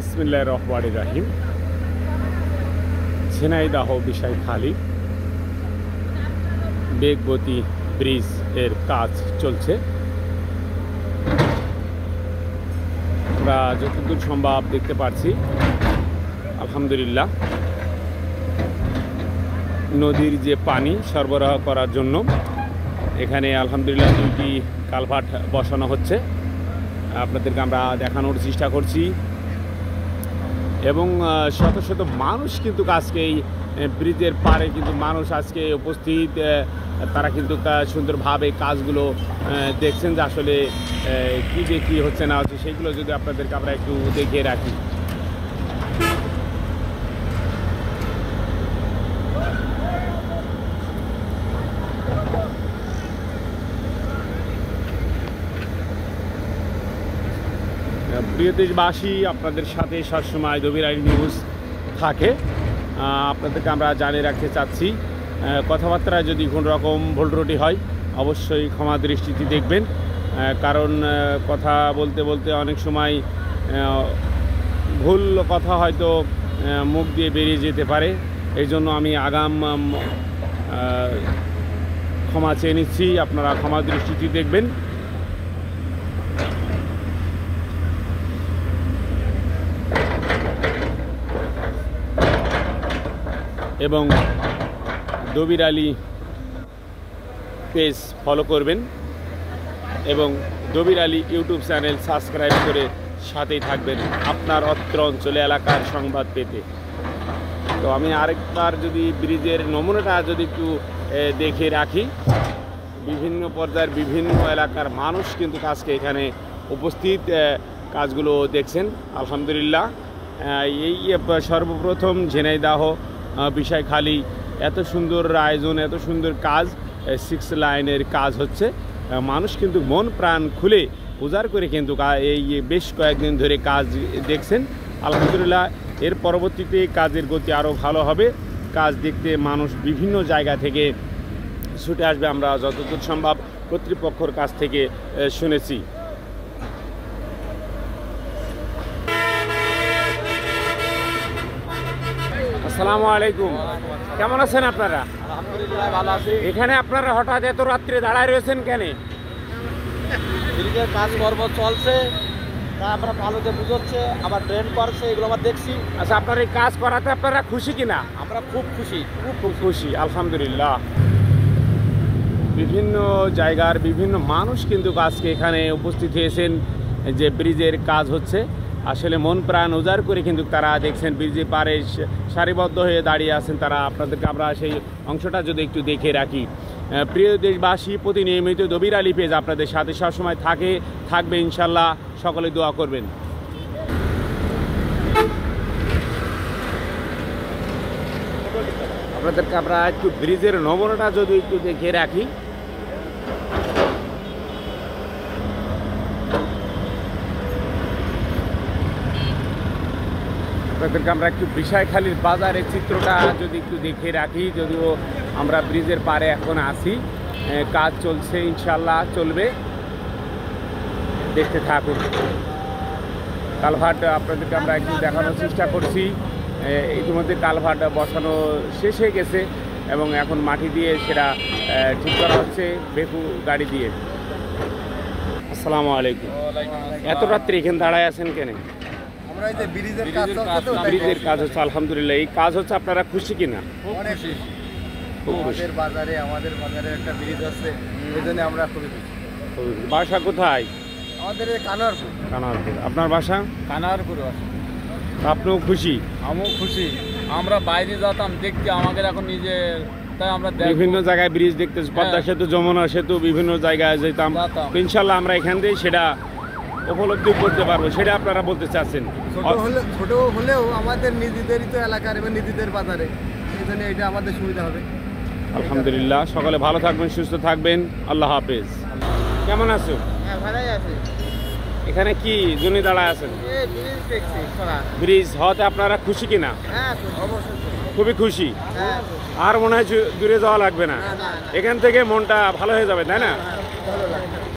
বিসমিল্লাহির রহমানির রহিম। ঝিনাইদহ বিষয়খালী বেগবতী ব্রিজ এর কাজ চলছে। আমরা যতদূর সম্ভব দেখতে পাচ্ছি আলহামদুলিল্লাহ নদীর যে পানি সরবরাহ করার জন্য এখানে আলহামদুলিল্লাহ দুইটি কালভার্ট বসানো হচ্ছে। আপনাদেরকে আমরা দেখানোর চেষ্টা করছি এবং শত শত মানুষ কিন্তু আজকে এই ব্রিজের পাড়ে কিন্তু মানুষ আজকে উপস্থিত। তারা কিন্তু সুন্দরভাবে কাজগুলো দেখছেন যে আসলে কী যে কী হচ্ছে না হচ্ছে সেগুলো যদি আপনাদেরকে আমরা একটু দেখিয়ে রাখি। প্রিয় দেশবাসী, আপনাদের সাথে সবসময় দবির আলী নিউজ থাকে। আপনাদেরকে আমরা জানিয়ে রাখতে চাচ্ছি কথাবার্তা যদি কোনো রকম ভুল ত্রুটি হয় অবশ্যই ক্ষমা দৃষ্টিতে দেখবেন, কারণ কথা বলতে বলতে অনেক সময় ভুল কথা হয়তো মুখ দিয়ে বেরিয়ে যেতে পারে। এই জন্য আমি আগাম ক্ষমা চেয়ে নিচ্ছি, আপনারা ক্ষমা দৃষ্টিতে দেখবেন। এবং দবির আলী পেজ ফলো করবেন এবং Dabir Ali YouTube channel subscribe করে সাথেই থাকবেন আপনার অত্র অঞ্চলে এলাকার সংবাদ পেতে। তো আমি আরেকবার যদি ব্রিজের নমুনাটা যদি একটু দেখে রাখি, বিভিন্ন পর্যায়ের বিভিন্ন এলাকার মানুষ কিন্তু আজকে এখানে উপস্থিত কাজগুলো দেখছেন আলহামদুলিল্লাহ। এই সর্বপ্রথম ঝিনাইদহ বিষয়খালী এত সুন্দর আয়োজন, এত সুন্দর কাজ, 6 লাইনের কাজ হচ্ছে। মানুষ কিন্তু মন প্রাণ খুলে উজাড় করে কিন্তু এই বেশ কয়েকদিন ধরে কাজ দেখছেন আলহামদুলিল্লাহ। এর পরবর্তীতে কাজের গতি আরও ভালো হবে। কাজ দেখতে মানুষ বিভিন্ন জায়গা থেকে ছুটে আসবে, আমরা যতদূর সম্ভব কর্তৃপক্ষের কাছ থেকে শুনেছি। আসসালামু আলাইকুম, কেমন আছেন আপনারা? আলহামদুলিল্লাহ ভালো আছি। এখানে আপনারা হঠাৎ এত রাত্রে দাঁড়ায় রয়েছেন কেন? ব্রিজের কাজ পর্ব চলছে, তা আমরা ভালোতে বুঝচ্ছে, আবার ড্রেন করছে, এগুলো আমরা দেখছি। আচ্ছা, আপনার এই কাজ করাতে আপনারা খুশি কিনা? আমরা খুব খুশি, খুব খুশি আলহামদুলিল্লাহ। বিভিন্ন জায়গার বিভিন্ন মানুষ কিন্তু আজকে এখানে উপস্থিত হয়েছেন যে ব্রিজের কাজ হচ্ছে। আসলে মন প্রাণ উজাড় করে কিন্তু তারা দেখছেন ব্রিজের পাড়ে সারিবদ্ধ হয়ে দাঁড়িয়ে আছেন তারা। আপনাদেরকে আমরা সেই অংশটা যদি একটু দেখে রাখি। প্রিয় দেশবাসী, প্রতিনিয়মিত দবির আলী পেজ আপনাদের সাথে সবসময় থাকবে ইনশাল্লাহ। সকলে দোয়া করবেন। আপনাদেরকে আমরা একটু ব্রিজের নমুনাটা যদি একটু দেখে রাখি। আপনাদেরকে আমরা একটু বিষয়খালীর বাজারের চিত্রটা যদি একটু দেখে রাখি। যদিও আমরা ব্রিজের পাড়ে এখন আছি, কাজ চলছে, ইনশাল্লাহ চলবে, দেখতে থাকুন। কালভার্ট আপনাদেরকে আমরা একটু দেখানোর চেষ্টা করছি। ইতিমধ্যে কালভার্ট বসানো শেষ হয়ে গেছে এবং এখন মাটি দিয়ে সেটা ঠিক করা হচ্ছে বেকু গাড়ি দিয়ে। আসসালামু আলাইকুম। এত রাত্রে এখানে দাঁড়ায় আছেন কেন? ব্রিজের কাজ হচ্ছে আলহামদুলিল্লাহ। এই কাজ হচ্ছে, আপনারা খুশি কিনা? আমাদের বাজারে একটা ব্রিজ আছে, এই জন্য আমরা খুবই খুশি। বাসা কোথায়? আমাদের কানারপুর। কানারপুর। আপনার বাসা? কানারপুর। আপনিও খুশি? আমিও খুশি। আমরা বাইরে যেতাম দেখতে, আমাদের এখন নিজের, তাই আমরা বিভিন্ন জায়গায় ব্রিজ দেখতে, পদ্মা সেতু, যমুনা সেতু, বিভিন্ন জায়গায় যেতাম। ইনশাল্লাহ আমরা এখান থেকে সেটা উপলব্ধি করতে পারবো, সেটা আপনারা বলতে চাচ্ছেন। ছোট হলেও আমাদের নিজেদেরই তো এলাকার এবং নিজেদের বাজারে, এই জন্য এটা আমাদের সুবিধা হবে। আলহামদুলিল্লাহ। সকলে ভালো থাকবেন, সুস্থ থাকবেন। আল্লাহ হাফেজ। কেমন আছো? হ্যাঁ, ভালোই আছি। এখানে কি জন্য দাঁড়ায় আছেন? ব্রিজ হওয়াতে আপনারা খুশি কিনা? হ্যাঁ, অবশ্যই খুবই খুশি। হ্যাঁ, আর মনে হয় দূরে যাওয়া লাগবে না, এখান থেকে মনটা ভালো হয়ে যাবে, তাই না? ভালো লাগে।